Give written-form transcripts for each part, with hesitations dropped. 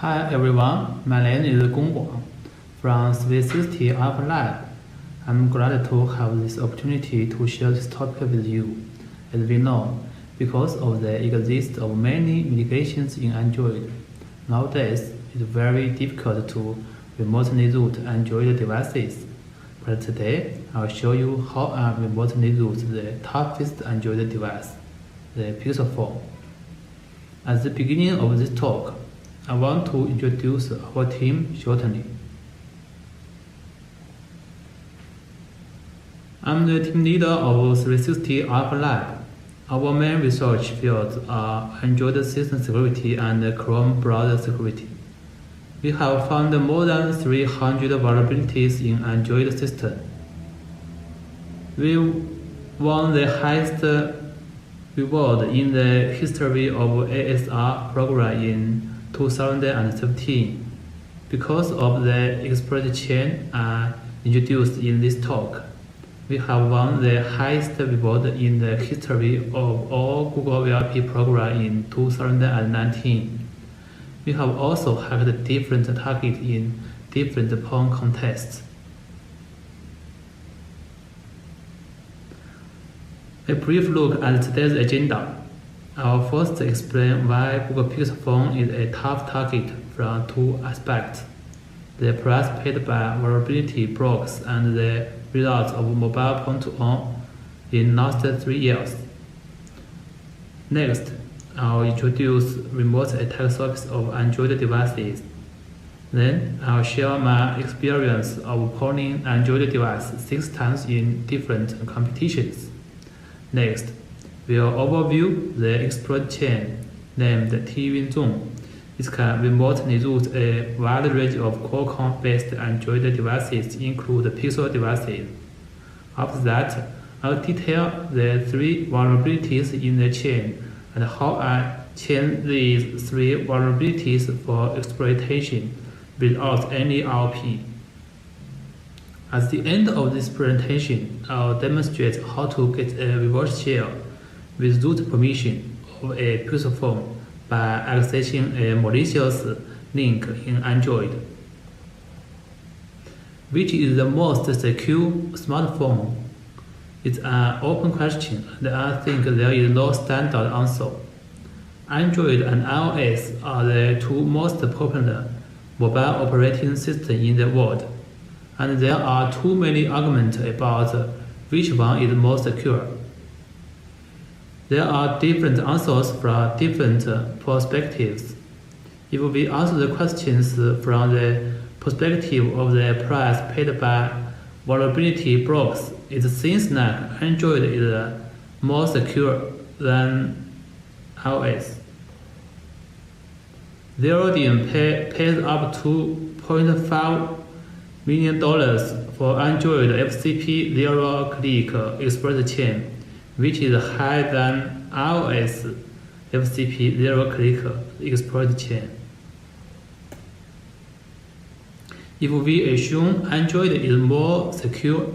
Hi everyone, my name is Guang Gong from JSFunction Alpha Lab. I'm glad to have this opportunity to share this topic with you. As we know, because of the existence of many mitigations in Android, nowadays it's very difficult to remotely root Android devices. But today, I'll show you how I remotely root the toughest Android device, the Pixel phone. At the beginning of this talk, I want to introduce our team shortly. I'm the team leader of 360 Alpha Lab. Our main research fields are Android system security and Chrome browser security. We have found more than 300 vulnerabilities in Android system. We won the highest reward in the history of ASR program in 2017 because of the exploit chain introduced in this talk. We have won the highest reward in the history of all Google ERP program in 2019. We have also hacked different targets in different phone contests. A brief look at today's agenda. I'll first explain why Google Pixel phone is a tough target from two aspects: the price paid by vulnerability blocks and the results of mobile Pwning in last 3 years. Next, I'll introduce remote attack surface of Android devices. Then, I'll share my experience of pwning Android device 6 times in different competitions. Next, we'll overview the exploit chain named TiYunZong. It can remotely root a wide range of Qualcomm-based Android devices, including Pixel devices. After that, I'll detail the 3 vulnerabilities in the chain and how I chain these 3 vulnerabilities for exploitation without any RP. At the end of this presentation, I'll demonstrate how to get a reverse shell with root permission of a Pixel phone by accessing a malicious link in Android. Which is the most secure smartphone? It's an open question, and I think there is no standard answer. Android and iOS are the 2 most popular mobile operating systems in the world, and there are too many arguments about which one is most secure. There are different answers from different perspectives. If we answer the questions from the perspective of the price paid by vulnerability blocks, it seems like Android is more secure than iOS. Zerodium pays up to $0.5 million for Android FCP zero-click exploit chain, which is higher than iOS FCP zero-click exploit chain. If we assume Android is more secure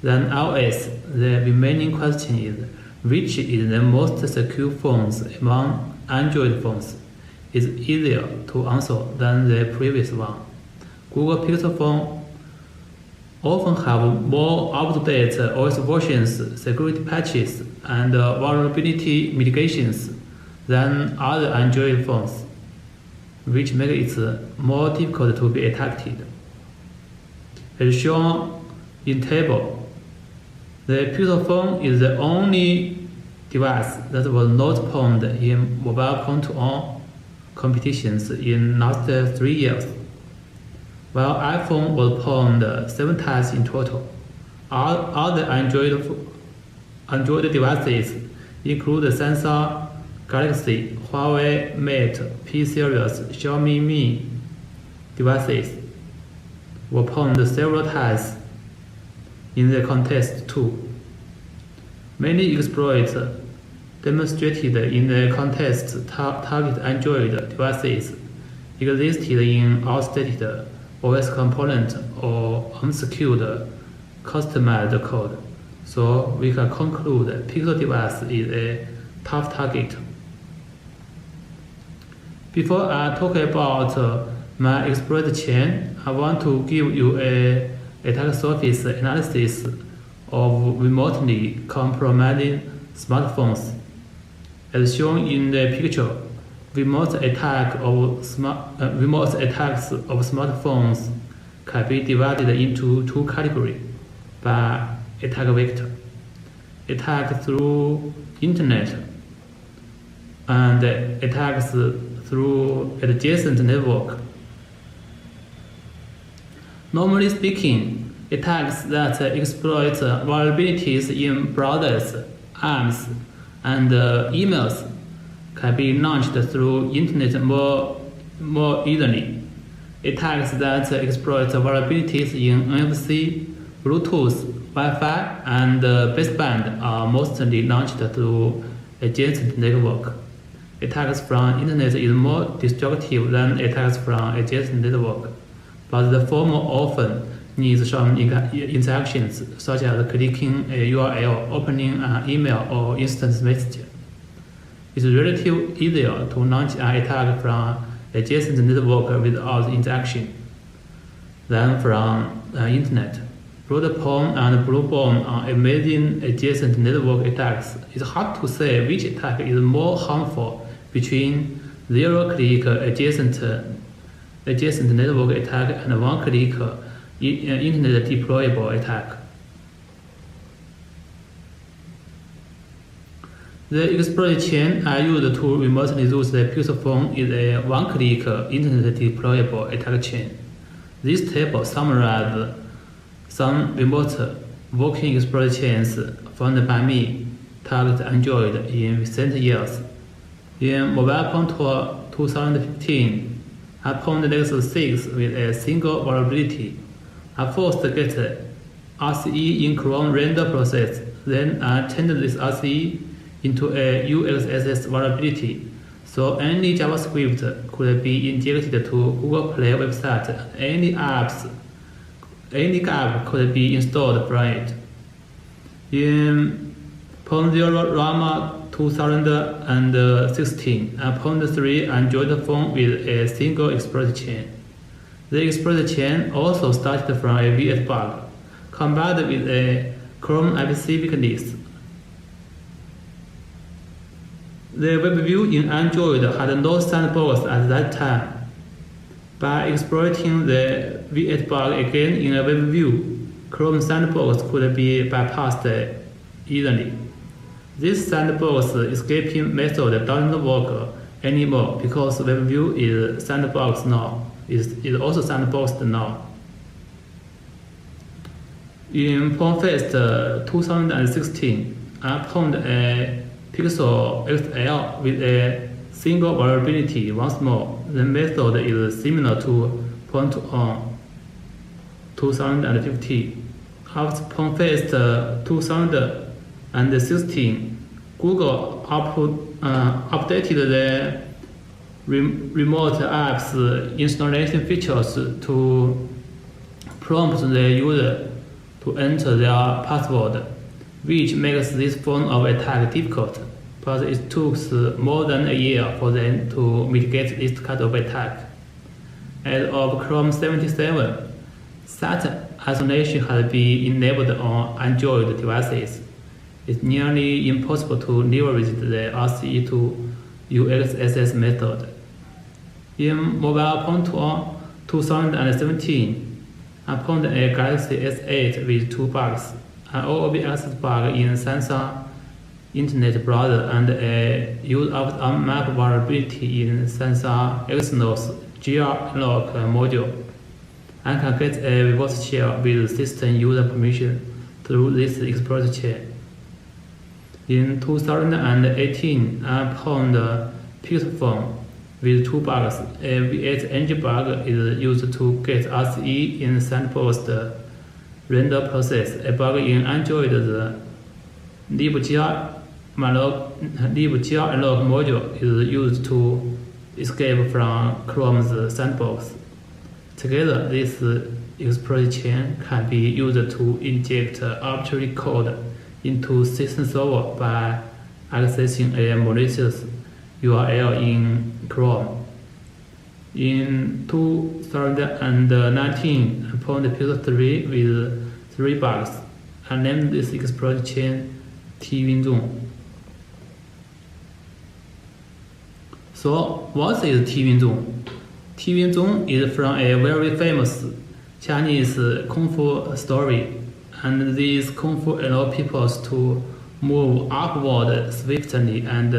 than iOS, the remaining question is, which is the most secure phones among Android phones? It's easier to answer than the previous one. Google Pixel phone often have more up-to-date OS versions, security patches, and vulnerability mitigations than other Android phones, which makes it more difficult to be attacked. As shown in table, the Pixel phone is the only device that was not pwned in mobile Pwning competitions in last 3 years. While iPhone was pwned 7 times in total. All other Android devices include Samsung Galaxy, Huawei Mate, P series, Xiaomi Mi devices were pwned several times in the contest too. Many exploits demonstrated in the contest target Android devices existed in outdated OS component or unsecured customized code, so we can conclude that Pixel device is a tough target. Before I talk about my exploit chain, I want to give you a attack surface analysis of remotely compromising smartphones. As shown in the picture, remote attacks of smartphones can be divided into two categories by attack vector: attack through internet and attacks through adjacent network. Normally speaking, attacks that exploit vulnerabilities in browsers, apps, and emails can be launched through internet more easily. Attacks that exploit vulnerabilities in NFC, Bluetooth, Wi-Fi, and baseband are mostly launched through adjacent network. Attacks from internet is more destructive than attacks from adjacent network, but the former often needs some interactions, such as clicking a URL, opening an email, or instant message. It's relatively easier to launch an attack from adjacent network without interaction than from internet. Broadband and Bluebond are amazing adjacent network attacks. It's hard to say which attack is more harmful between zero-click adjacent network attack and one-click internet deployable attack. The exploit chain I used to remotely use the Pixel phone is a one-click internet deployable attack chain. This table summarizes some remote working exploit chains found by me targeted Android in recent years. In Mobile Phone Tour 2015, I found Nexus 6 with a single vulnerability. I first get RCE in Chrome render process, then I turned this RCE into a UXSS vulnerability, so any JavaScript could be injected to Google Play website. Any app could be installed from it. In .0 Rama 2016, I found 3 Android phone with a single exploit chain. The exploit chain also started from a VS bug, combined with a Chrome IPC weakness. The web view in Android had no sandbox at that time. By exploiting the V8 bug again in a web view, Chrome sandbox could be bypassed easily. This sandbox escaping method doesn't work anymore because web view is sandboxed now. Is also sandboxed now. In Pwngfest 2016, I found a Pixel XL with a single vulnerability once more. The method is similar to Pwngfest 2015. After Pwngfest 2016, Google updated the remote apps installation features to prompt the user to enter their password, which makes this form of attack difficult, but it took more than a year for them to mitigate this kind of attack. As of Chrome 77, such isolation has been enabled on Android devices. It's nearly impossible to leverage the RCE to UXSS method. In Mobile Phone Tour 2017, I found a Galaxy S8 with 2 bugs, an OOB access bug in Samsung Internet Browser and a use of unmapped vulnerability in Samsung Exynos GR-Lock module. I can get a reverse shell with system user permission through this exploit chain. In 2018, I found a Pixel phone with 2 bugs. A V8 engine bug is used to get RCE in sandboxed render process. A bug in Android, the libgr-alloc module is used to escape from Chrome's sandbox. Together, this exploit chain can be used to inject arbitrary code into system server by accessing a malicious URL in Chrome. In 2019, I found episode 3 with 3 bugs. I named this exploit chain TiYunZong. So, what is TiYunZong? TiYunZong is from a very famous Chinese Kung Fu story, and these Kung Fu allow people to move upward swiftly and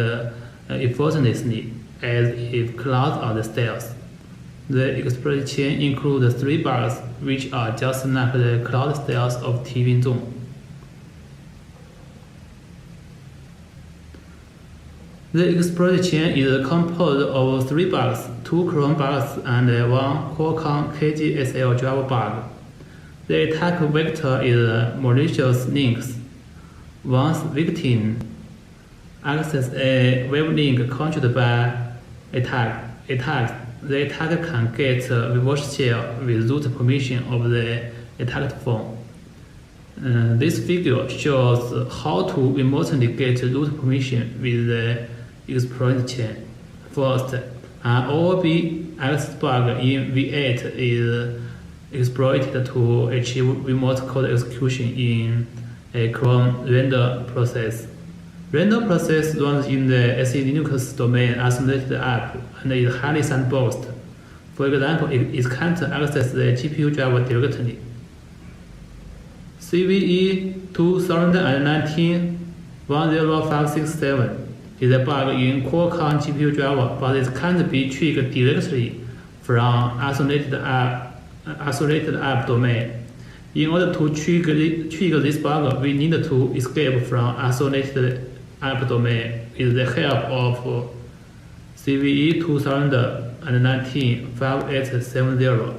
effortlessly as if clouds on the stairs. The exploit chain includes 3 bugs, which are just like the cloud stairs of TiYunZong. The exploit chain is composed of 3 bugs, 2 Chrome bugs and 1 Qualcomm KGSL driver bug. The attack vector is malicious links. Once victim accesses a web link controlled by the attacker can get a reverse shell with root permission of the attacked phone. This figure shows how to remotely get root permission with the exploit chain. First, an OOB access bug in V8 is exploited to achieve remote code execution in a Chrome render process. Render process runs in the SE Linux domain isolated app and is highly sandboxed. For example, it can't access the GPU driver directly. CVE 2019-10567 is a bug in Qualcomm GPU driver, but it can't be triggered directly from isolated app domain. In order to trigger this bug, we need to escape from isolated app domain with the help of CVE 2019-5870.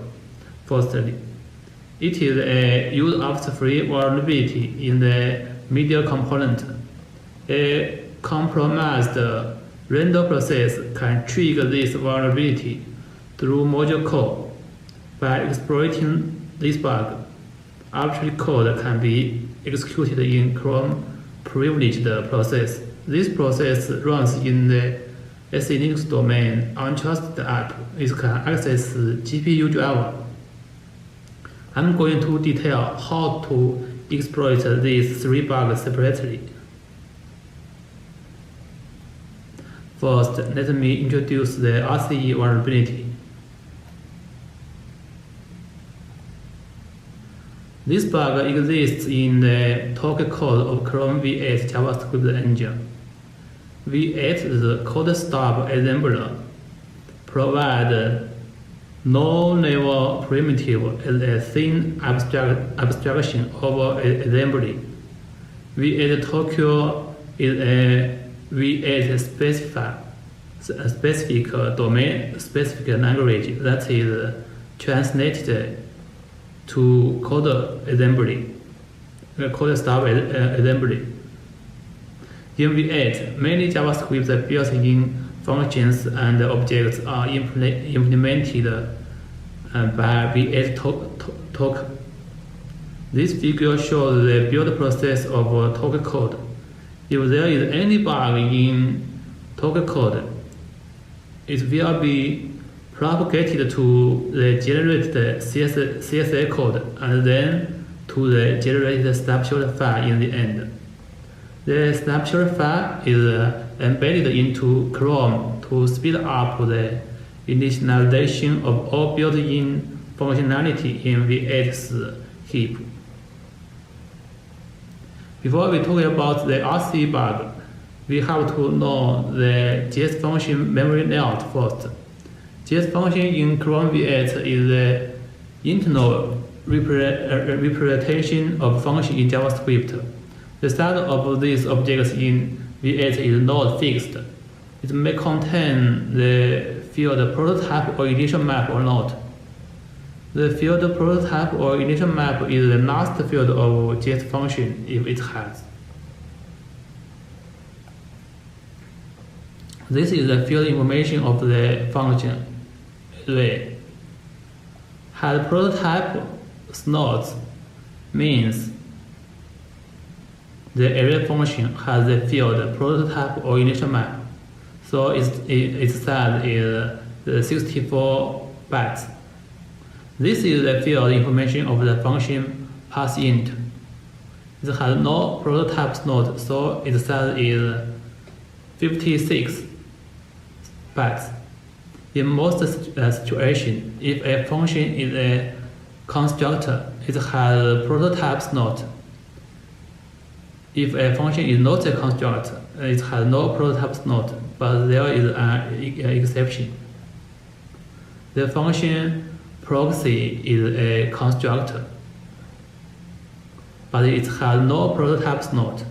Firstly, it is a use-after-free vulnerability in the media component. A compromised render process can trigger this vulnerability through Mojo code. By exploiting this bug, arbitrary code can be executed in Chrome privileged process. This process runs in the SE Linux domain untrusted app. It can access GPU driver. I'm going to detail how to exploit these 3 bugs separately. First, let me introduce the RCE vulnerability. This bug exists in the talk code of Chrome V8 JavaScript engine. V8, the code stub assembler, provides low-level primitive as a thin abstraction over assembly. V8 Tokyo is a V8 specific domain-specific language that is translated to code assembly, code stub assembly. In V8, many JavaScript built-in functions and objects are implemented by V8 Talk. This figure shows the build process of Talk code. If there is any bug in Talk code, it will be propagated to the generated CSS code and then to the generated snapshot file in the end. The snapshot file is embedded into Chrome to speed up the initialization of all built-in functionality in V8's heap. Before we talk about the RCE bug, we have to know the JSFunction memory layout first. JSFunction in Chrome V8 is the internal representation of function in JavaScript. The size of these objects in V8 is not fixed. It may contain the field prototype or initial map or not. The field prototype or initial map is the last field of JSFunction if it has. This is the field information of the function array. Has prototype slots means the array function has the field prototype or initial map, so its size is the 64 bytes. This is the field information of the function passInt. It has no prototype node, so its size is 56 bytes. In most situations, if a function is a constructor, it has prototype node. If a function is not a constructor, it has no prototype node, but there is an exception. The function proxy is a constructor, but it has no prototype node.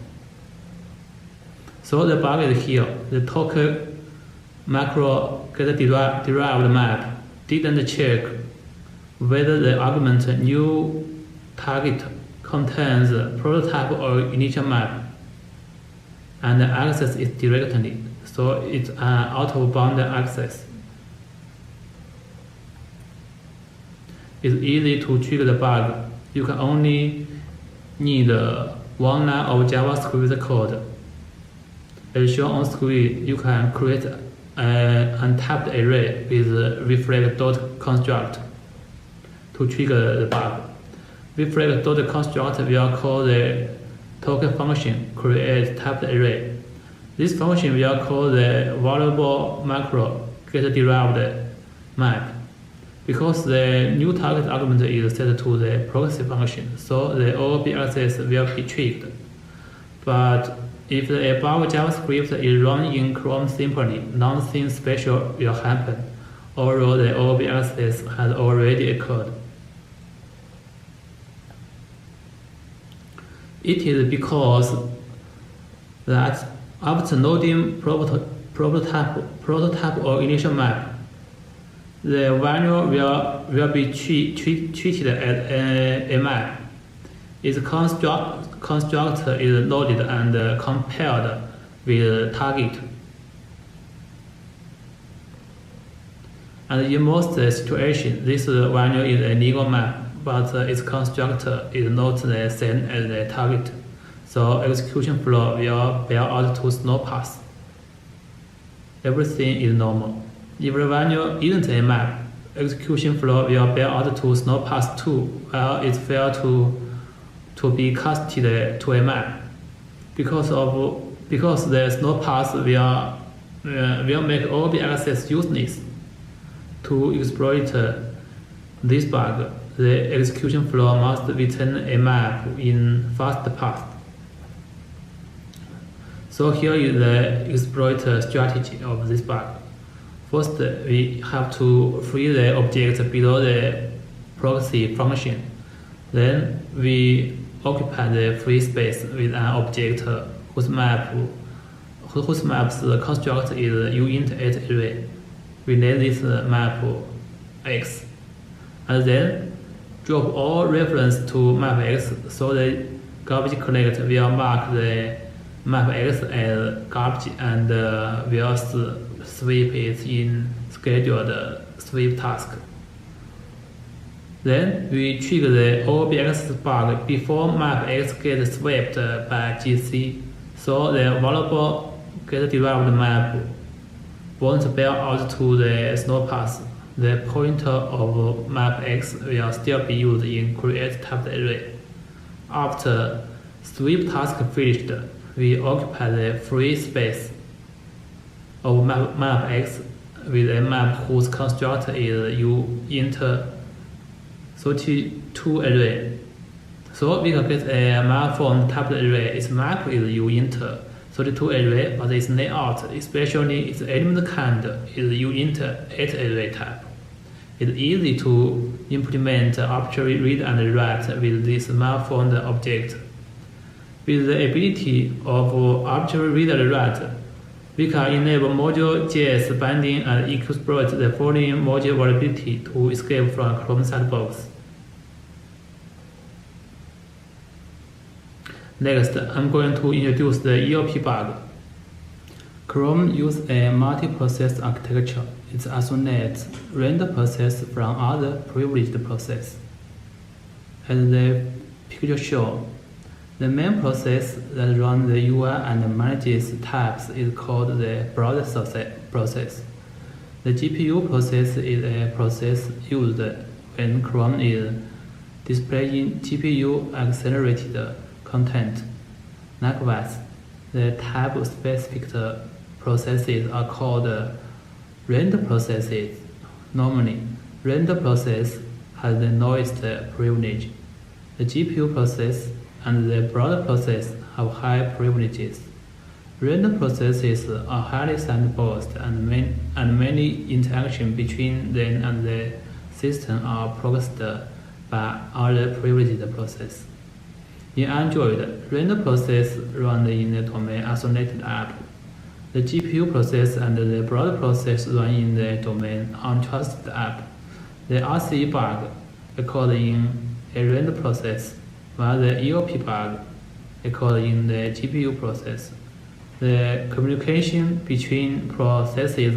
So the bug is here. The token macro get-derived map didn't check whether the argument new target contains prototype or initial map, and the access is directly, so it's an out-of-bound access. It's easy to trigger the bug. You can only need one line of JavaScript code. As shown on screen, you can create an untapped array with reflect.construct to trigger the bug. Reflect.construct will call the token function create tapped array. This function will call the variable macro get-derived map. Because the new target argument is set to the proxy function, so the OOB access will be triggered. But if the above JavaScript is run in Chrome simply, nothing special will happen, although the OOB access has already occurred. It is because that after loading prototype or initial map, the value will be treated as a map. Its constructor is loaded and compared with target. And in most situations, this value is a legal map, but its constructor is not the same as the target. So execution flow will bear out to snow pass. Everything is normal. If the value isn't a map, execution flow will bear out to snow pass 2, while it fails to be casted to a map. Because the snow pass will make OOB access useless. To exploit this bug, the execution flow must return a map in fast path. So here is the exploit strategy of this bug. First, we have to free the object below the proxy function. Then we occupy the free space with an object whose map's construct is uint8 array. We name this map x, and then drop all reference to map x, so the garbage collect will mark the map x as garbage and will sweep it in scheduled sweep task. Then we trigger the OOB access bug before map x gets swept by GC, so the variable get-derived map won't bear out to the snow path. The pointer of map x will still be used in create tapped array. After sweep task finished, we occupy the free space of map x with a map whose constructor is uint32 array. So we can get a malformed tapped array. Its map is uint32 array, but its layout, especially its element kind, is uint8 array type. It's easy to implement arbitrary read and write with this malformed object. With the ability of arbitrary read and write, we can enable Mojo JS binding and exploit the following Mojo vulnerability to escape from Chrome sandbox. Next, I'm going to introduce the ERP bug. Chrome uses a multi-process architecture. It isolates random process from other privileged process. As the picture shows, the main process that runs the UI and manages tabs is called the browser process. The GPU process is a process used when Chrome is displaying GPU-accelerated content. Likewise, the type-specific processes are called render processes. Normally, render process has the lowest privilege. The GPU process and the broader process have high privileges. Render processes are highly sandboxed and many interactions between them and the system are processed by other privileged processes. In Android, render process runs in the domain isolated app. The GPU process and the broader process run in the domain untrusted app. The ERP bug occurred in a render process, while the ERP bug occurred in the GPU process. The communication between processes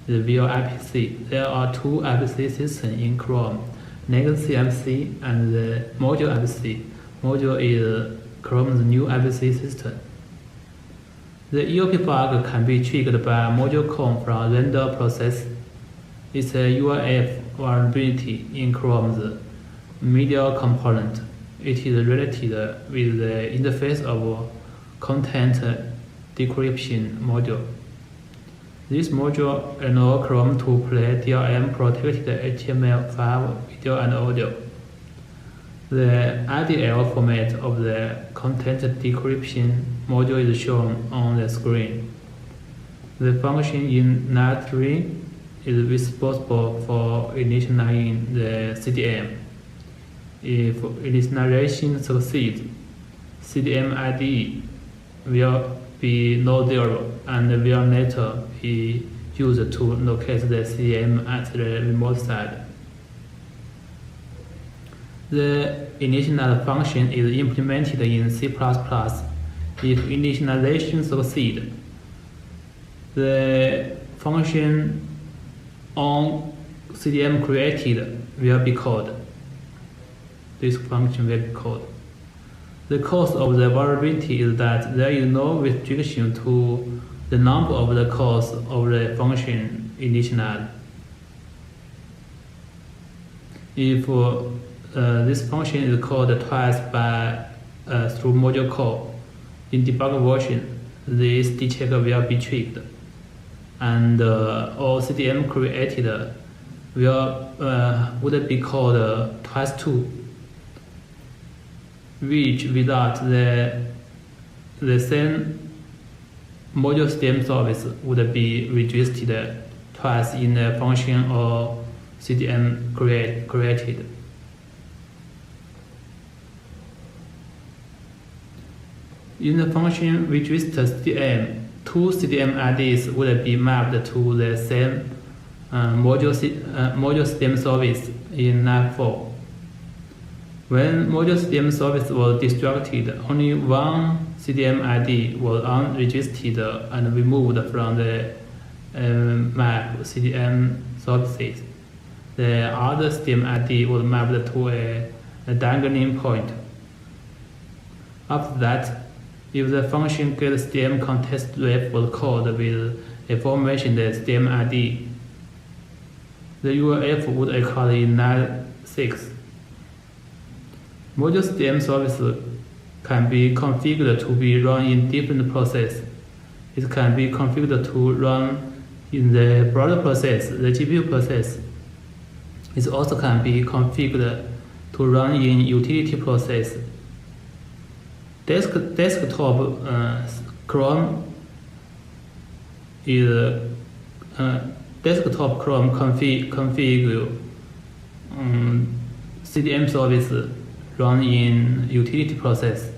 is via IPC. There are two IPC systems in Chrome, Legacy IPC and the Mojo IPC. Mojo is Chrome's new IPC system. The ERP bug can be triggered by Mojo code from render process. It's a URF vulnerability in Chrome's media component. It is related with the interface of content decryption module. This module allows Chrome to play DRM-protected HTML5 video and audio. The IDL format of the content decryption module is shown on the screen. The function in line 3 is responsible for initializing the CDM. If initialization succeeds, CDM ID will be non-zero and will later be used to locate the CDM at the remote side. The initialize function is implemented in C++. If initialization succeeds, the function on CDM created will be called. This function will be called. The cause of the vulnerability is that there is no restriction to the number of the calls of the function initialized. If this function is called twice through module call, in debug version, this decheck will be triggered, and all CDM created would be called twice too, which without the same module CDM service would be registered twice in the function or CDM created. In the function register CDM, two CDM IDs would be mapped to the same module CDM service in line 4. When module CDM service was destructed, only one CDM ID was unregistered and removed from the map CDM services. The other CDM ID was mapped to a dangling point. After that, if the function getCDM context ref was called with a formation CDM ID, the URF would occur in line 6. Module CDM service can be configured to be run in different processes. It can be configured to run in the broader process, the GPU process. It also can be configured to run in utility process. Desktop Chrome is desktop Chrome configure CDM service run in utility process.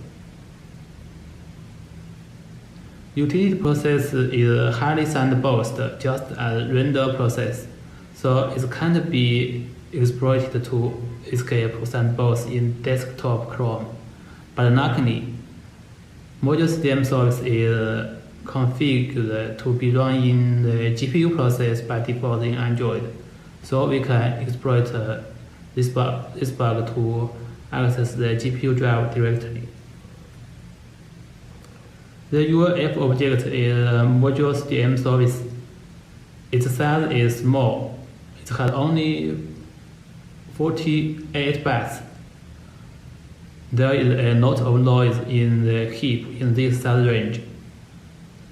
Utility process is highly sandboxed, just as render process, so it can't be exploited to escape sandbox in desktop Chrome. But luckily, module CDM service is configured to be run in the GPU process by default in Android, so we can exploit this bug to access the GPU drive directly. The URF object is module CDM service. its size is small. It has only 48 bytes. There is a lot of noise in the heap in this size range,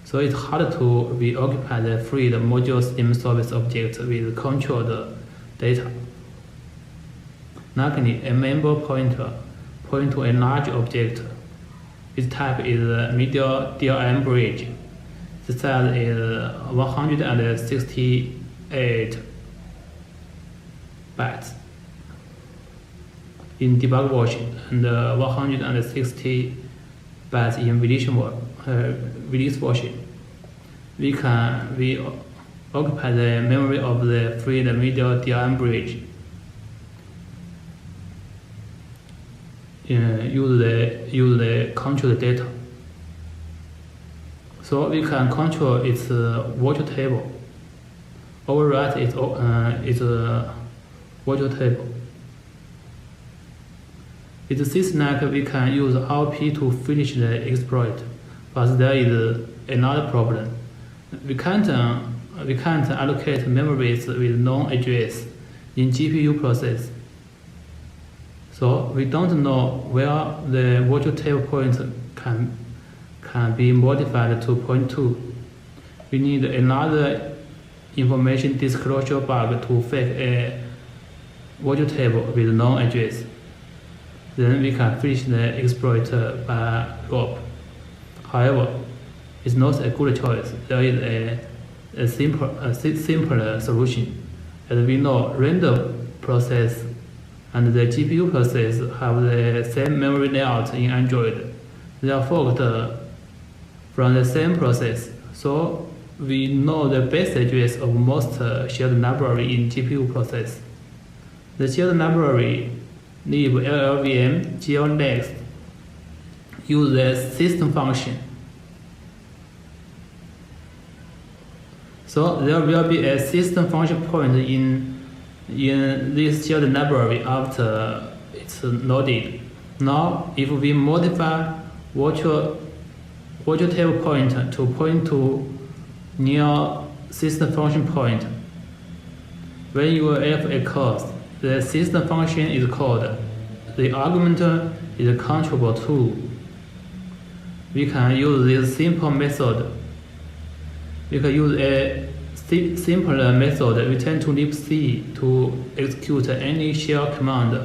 so it's hard to reoccupy the freed Mojo Steam service object with controlled data. Luckily, a member pointer points to a large object. Its type is medial DRM bridge. The size is 168 bytes in debug version and 160 bytes in release version. We can occupy the memory of the freed medial DRM bridge. Use the control data. So we can control its virtual table. Overwrite its virtual table. It seems like we can use RP to finish the exploit, but there is another problem. We can't allocate memories with known address in GPU process. So we don't know where the virtual table point can be modified to point to. We need another information disclosure bug to fake a virtual table with known address. Then we can finish the exploit by rope. However, it's not a good choice. There is a simpler solution. As we know, random process and the GPU process have the same memory layout in Android. They are forked from the same process, so we know the base address of most shared library in GPU process. The shared library lib LLVM GLnext use the system function. So there will be a system function point in this shared library after it's loaded. Now, if we modify virtual table point to point to near system function point, when your elf occurs, the system function is called. The argument is controllable too. We can use this simple method. We can use a simpler method, return to libc, to execute any shell command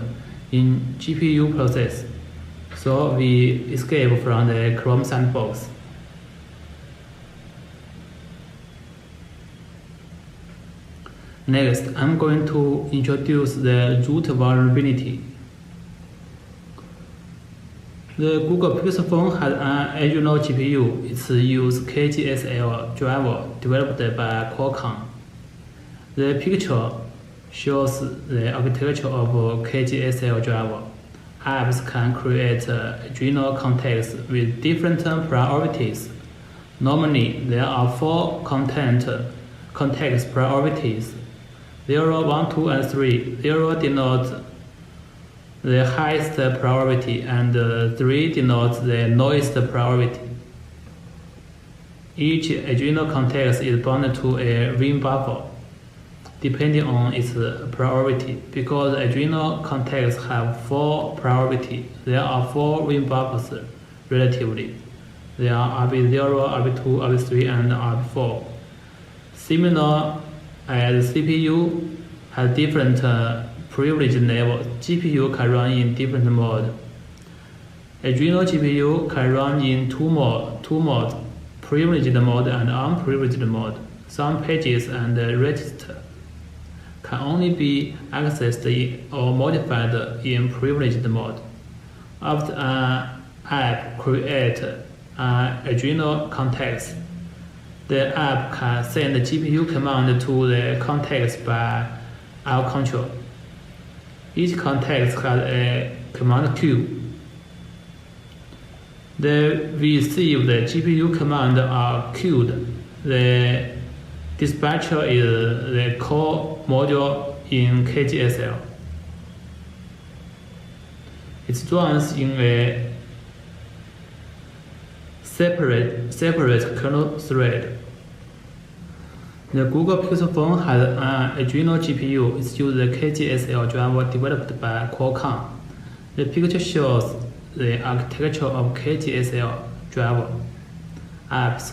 in GPU process. So we escape from the Chrome sandbox. Next, I'm going to introduce the root vulnerability. The Google Pixel phone has an Adreno GPU. It uses KGSL driver developed by Qualcomm. The picture shows the architecture of KGSL driver. Apps can create Adreno contexts with different priorities. Normally, there are 4 context priorities: 0, 1, 2, and 3. 0 denotes the highest priority, and 3 denotes the lowest priority. Each Adreno context is bound to a ring buffer, depending on its priority. Because Adreno contexts have 4 priority, there are 4 ring buffers relatively. There are RB0, RB2, RB3, and RB4. Similar as CPU has different privilege levels, GPU can run in different modes. Adreno GPU can run in two modes, privileged mode and unprivileged mode. Some pages and registers can only be accessed or modified in privileged mode. After an app creates an Adreno context, the app can send the GPU command to the context by our control. Each context has a command queue. The received GPU commands are queued. The dispatcher is the core module in KGSL. It runs in a separate kernel thread. The Google Pixel phone has an Adreno GPU. It uses the KGSL driver developed by Qualcomm. The picture shows the architecture of KGSL driver. Apps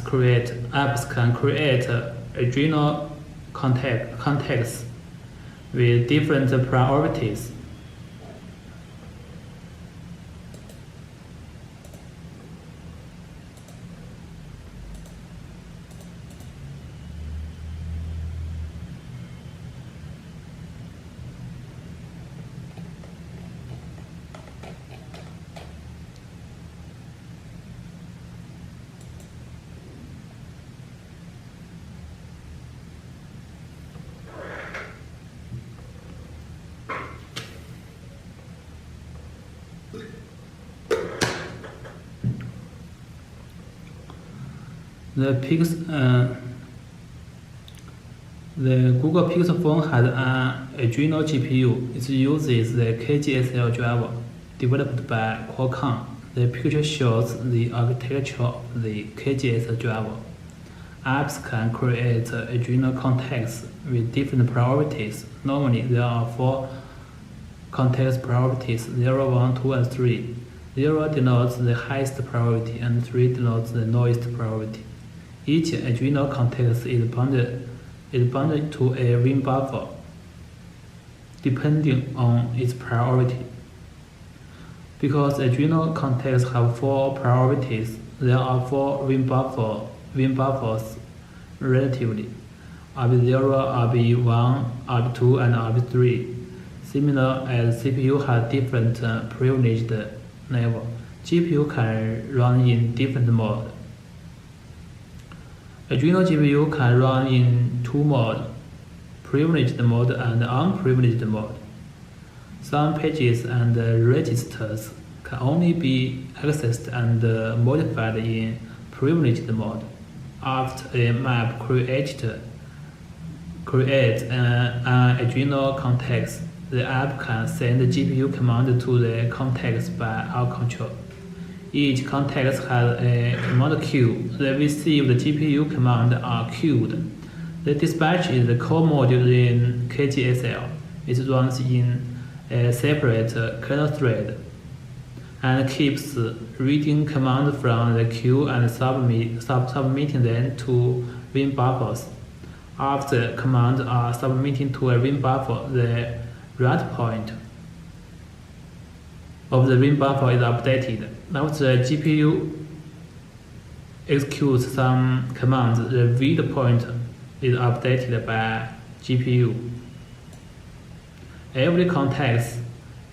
can create Adreno contexts with different priorities. The Google Pixel phone has an Adreno GPU. It uses the KGSL driver developed by Qualcomm. The picture shows the architecture of the KGSL driver. Apps can create Adreno contexts with different priorities. Normally, there are 4 context priorities: 0, 1, 2, and 3. 0 denotes the highest priority, and 3 denotes the lowest priority. Each Adreno context is bounded to a ring buffer, depending on its priority. Because Adreno contexts have 4 priorities, there are 4 ring buffers relatively: RB0, RB1, RB2, and RB3. Similar as CPU has different privileged level, GPU can run in different modes. Adreno GPU can run in 2 modes, privileged mode and unprivileged mode. Some pages and registers can only be accessed and modified in privileged mode. After a map creates an Adreno context, the app can send the GPU command to the context by out control. Each context has a command queue. The received GPU commands are queued. The dispatch is the core module in KGSL. It runs in a separate kernel thread and keeps reading commands from the queue and submitting them to ring buffers. After commands are submitted to a ring buffer, the write point of the ring buffer is updated. After the GPU executes some commands, the read point is updated by GPU. Every context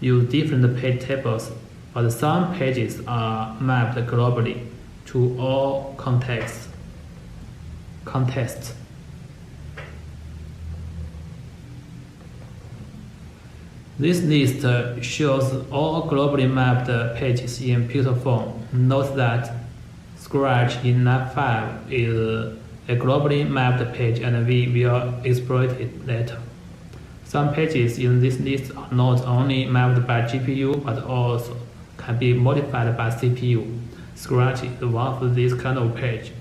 uses different page tables, but some pages are mapped globally to all contexts. This list shows all globally mapped pages in Pixel phone. Note that Scratch in Lab 5 is a globally mapped page, and we will exploit it later. Some pages in this list are not only mapped by GPU, but also can be modified by CPU. Scratch is one of these kind of page.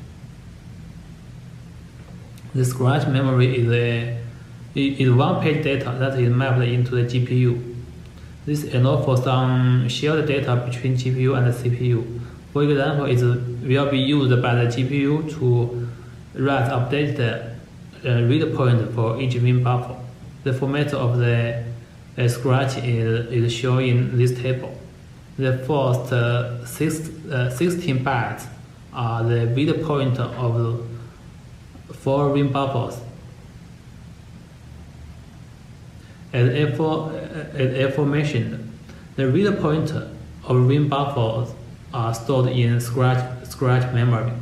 The Scratch memory is one page data that is mapped into the GPU. This allows for some shared data between GPU and the CPU. For example, it will be used by the GPU to write updated read point for each ring buffer. The format of the Scratch is shown in this table. The first 16 bytes are the read point of 4 ring buffers. As aforementioned, the read point of ring buffers are stored in Scratch memory.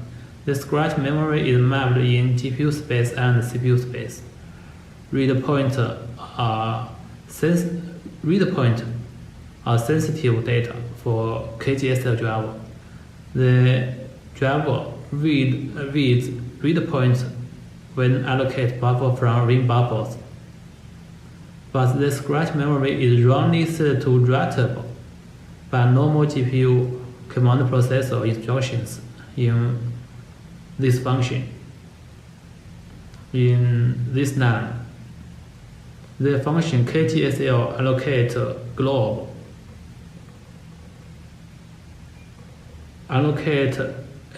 The Scratch memory is mapped in GPU space and CPU space. Read point are sensitive data for KGSL driver. The driver reads read point when allocate buffer from ring buffers. But the Scratch memory is wrongly set to writable by normal GPU command processor instructions in this function. in this line. The function KTSL allocate globe allocate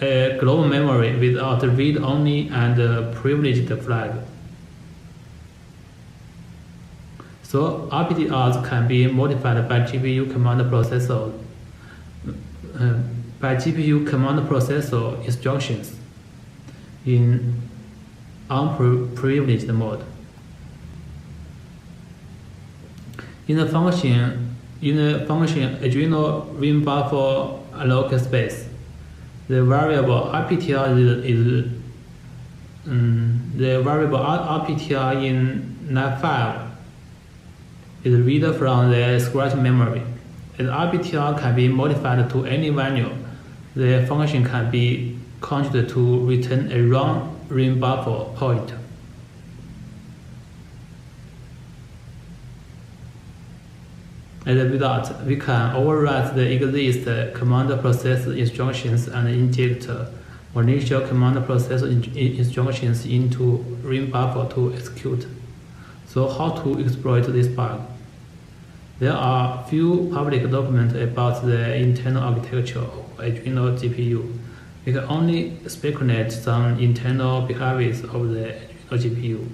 a global memory without read-only and privileged flag. So RPTRs can be modified by GPU command processor instructions in unprivileged mode. In the function original ring buffer allocate space, the variable RPTR in line5 is read from the scratch memory. As RPTR can be modified to any value, the function can be conjured to return a wrong ring buffer point. As a result, we can overwrite the exist command processor instructions and inject initial command processor instructions into ring buffer to execute. So how to exploit this bug? There are few public documents about the internal architecture of Adreno GPU. We can only speculate some internal behaviors of the Adreno GPU.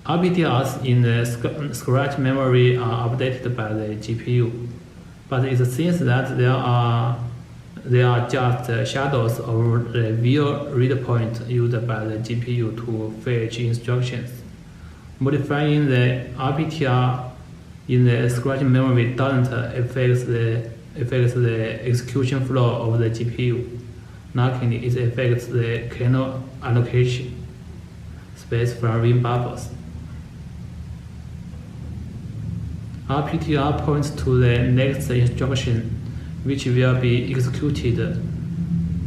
RPTRs in the scratch memory are updated by the GPU, but it seems that they are just shadows of the real read point used by the GPU to fetch instructions. Modifying the RPTR in the scratch memory doesn't affect the execution flow of the GPU. Luckily, it affects the kernel allocation space from ring buffers. RPTR points to the next instruction, which will be executed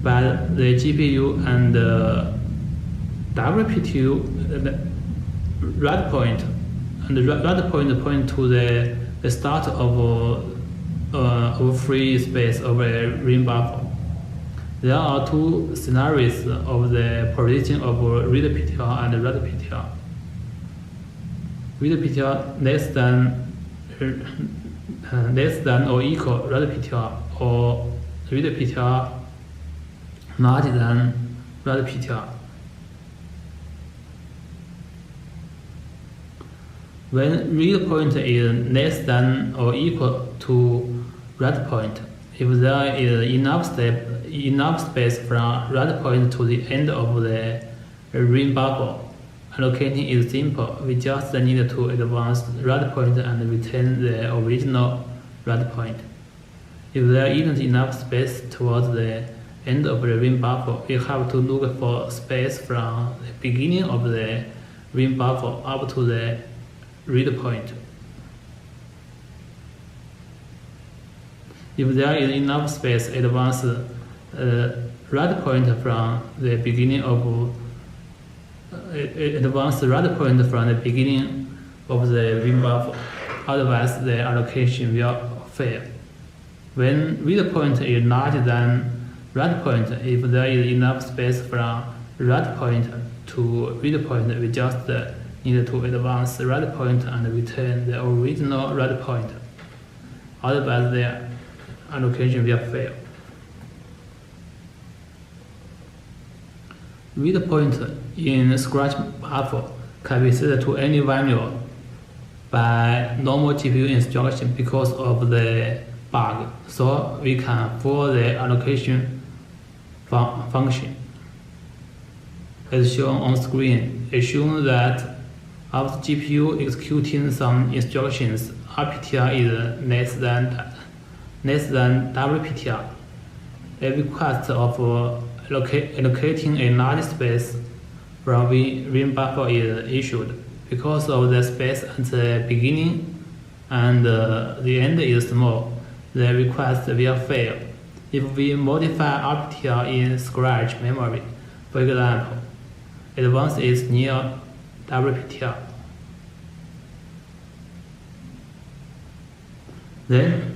by the GPU, and WPTU write point, and the write point point to the start of free space of a ring buffer. There are two scenarios of the position of read PTR and write PTR. Read PTR less than or equal write PTR, or read PTR larger than write PTR. When read point is less than or equal to write point, if there is enough space from write point to the end of the ring buffer, allocating is simple. We just need to advance write point and return the original write point. If there isn't enough space towards the end of the ring buffer, we have to look for space from the beginning of the ring buffer up to the read point. If there is enough space, advance write point from the beginning of the ring buffer. Otherwise, the allocation will fail. When read point is larger than write point, if there is enough space from write point to read point, we just need to advance the write point and return the original write point. Otherwise, the allocation will fail. Read point in scratch buffer can be set to any value by normal GPU instruction because of the bug, so we can fool the allocation function. As shown on screen, assume that after GPU executing some instructions, RPTR is less than WPTR. A request of allocating a large space from ring buffer is issued. Because of the space at the beginning and the end is small, the request will fail. If we modify RPTR in scratch memory, for example, advance is near WPTR, then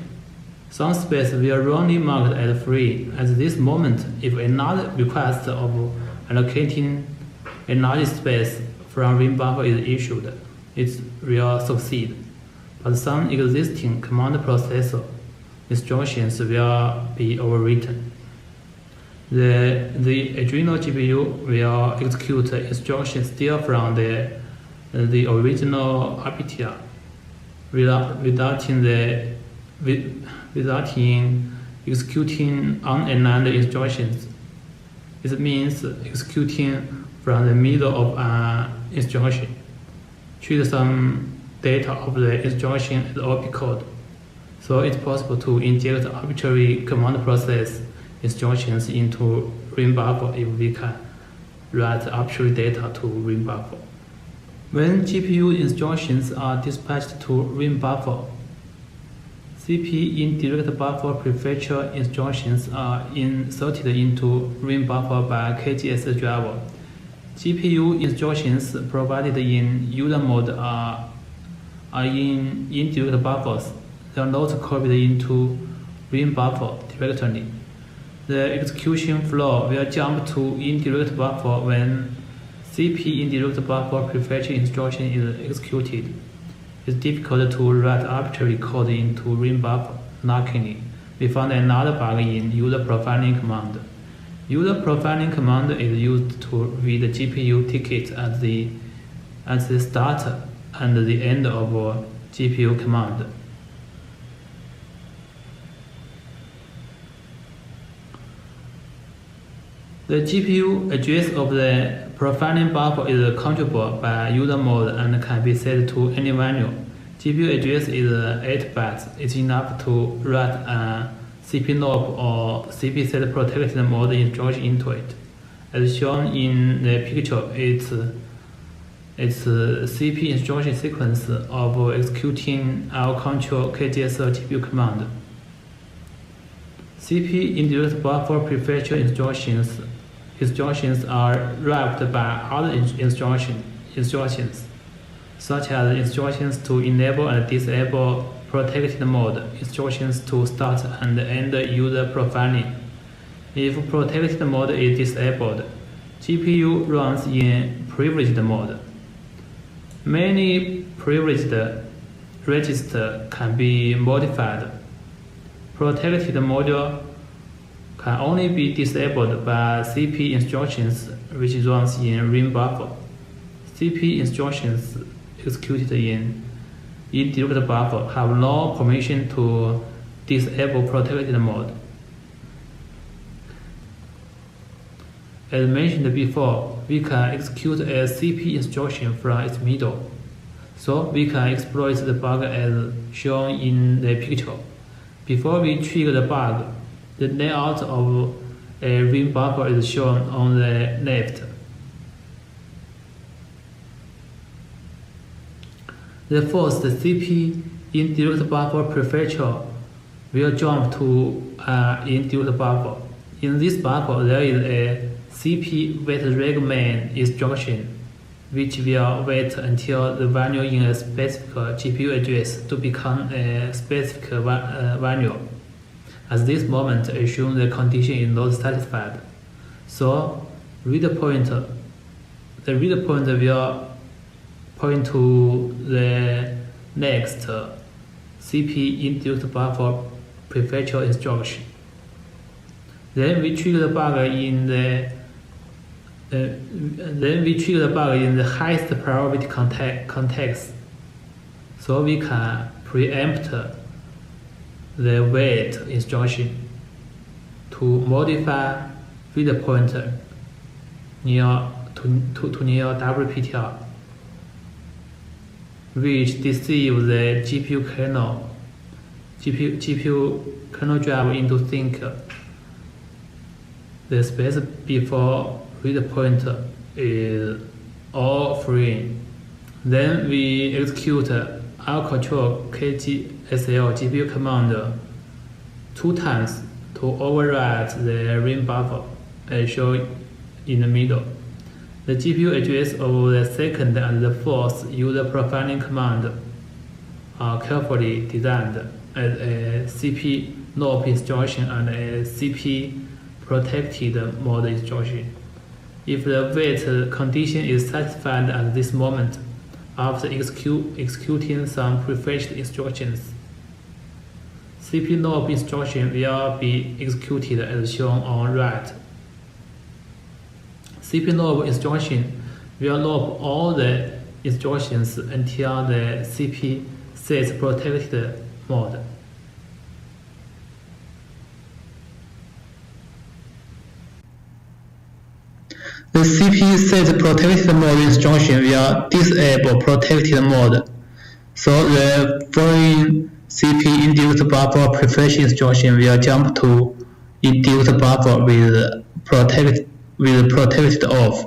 some space will wrongly marked as free. At this moment, if another request of allocating a large space from ring buffer is issued, it will succeed. But some existing command processor instructions will be overwritten. The Adreno GPU will execute instructions still from the original architecture, resulting in executing unaligned instructions. It means executing from the middle of an instruction. Treat some data of the instruction as opcode, so it's possible to inject arbitrary command process instructions into ring buffer if we can write arbitrary data to ring buffer. When GPU instructions are dispatched to ring buffer, CP indirect buffer prefetcher instructions are inserted into ring buffer by KGS driver. GPU instructions provided in user mode are in indirect buffers. They are not copied into ring buffer directly. The execution flow will jump to indirect buffer when CP indirect buffer prefetcher instruction is executed. It's difficult to write arbitrary code into ring buffer. Luckily, we found another bug in user profiling command. User profiling command is used to read GPU tickets at the start and the end of a GPU command. The GPU address of the profiling buffer is controllable by user mode and can be set to any value. GPU address is 8 bytes. It's enough to write a CP loop or CP set protected mode instruction into it. As shown in the picture, it's CP instruction sequence of executing our control KGS GPU command. CP indirect buffer prefetcher instructions are wrapped by other instructions, such as instructions to enable and disable protected mode, instructions to start and end user profiling. If protected mode is disabled, GPU runs in privileged mode. Many privileged registers can be modified. Protected module can only be disabled by CP instructions which runs in ring buffer. CP instructions executed in indirect buffer have no permission to disable protected mode. As mentioned before, we can execute a CP instruction from its middle, so we can exploit the bug as shown in the picture. Before we trigger the bug, the layout of a ring buffer is shown on the left. The first CP indirect buffer prefetcher will jump to an indirect buffer. In this buffer, there is a CP wait reg main instruction, which will wait until the value in a specific GPU address to become a specific value. At this moment, assume the condition is not satisfied. So, the read pointer will point to the next CP indirect buffer prefetcher instruction. Then we trigger the bug in the highest priority context, so we can preempt the wait instruction to modify read pointer near WPTR, which deceives the GPU kernel drive into think the space before read pointer is all free. Then we execute our control KGSL GPU command 2 times to overwrite the ring buffer as shown in the middle. The GPU address of the second and the fourth user profiling command are carefully designed as a CP loop instruction and a CP protected mode instruction. If the wait condition is satisfied at this moment, after executing some prefetched instructions, cp-lob instruction will be executed as shown on right. cp-lob instruction will lob all the instructions until the cp sets protected mode. The cp set protected mode instruction will disable protected mode, so the following cp induced buffer prefetch instruction will jump to induced buffer with protected off.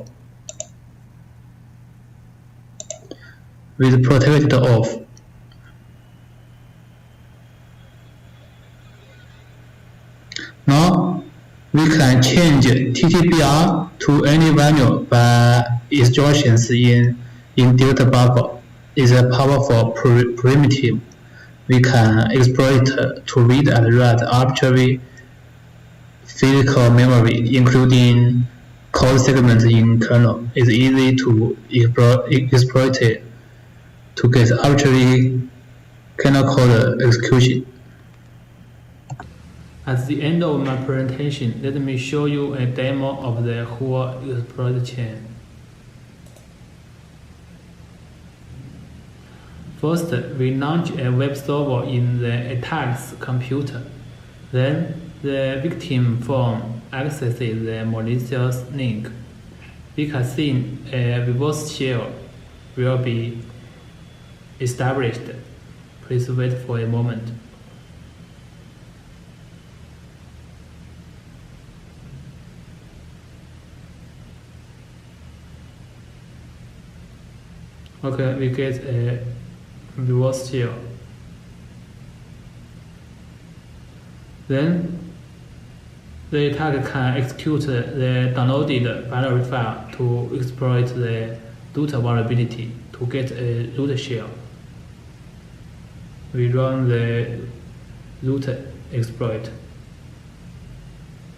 Now we can change TTBR to any value by instructions in induced buffer. It's a powerful primitive we can exploit to read and write arbitrary physical memory, including code segments in kernel. It's easy to exploit it to get arbitrary kernel code execution. At the end of my presentation, let me show you a demo of the whole exploit chain. First, we launch a web server in the attack's computer. Then, the victim phone accesses the malicious link. We can see a reverse shell will be established. Please wait for a moment. Okay, we get a reverse shell. Then the attacker can execute the downloaded binary file to exploit the root vulnerability to get a root shell. We run the root exploit.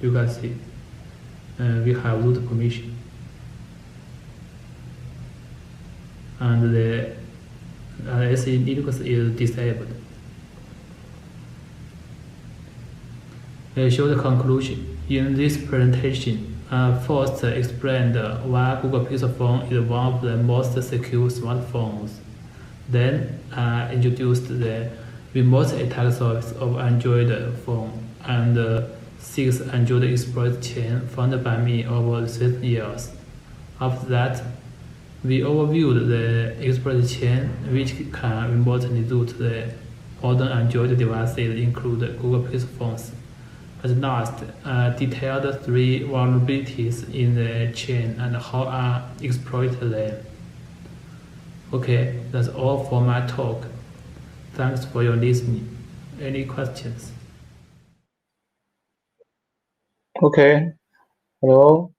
You can see we have root permission. And the SE Linux is disabled. A short conclusion. In this presentation, I first explained why Google Pixel phone is one of the most secure smartphones. Then I introduced the remote attack service of Android phone and 6 Android exploit chain found by me over recent years. After that, we overviewed the exploit chain which can remotely root the modern Android devices, include Google Pixel phones. At last, detailed 3 vulnerabilities in the chain and how I exploited them. Okay, that's all for my talk. Thanks for your listening. Any questions? Okay. Hello.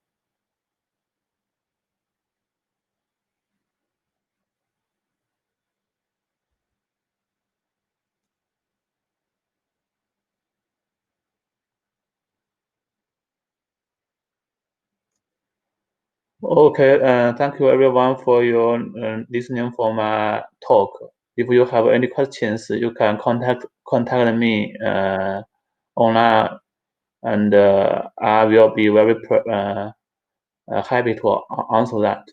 Okay, thank you everyone for your listening for my talk. If you have any questions, you can contact me online, and I will be very happy to answer that.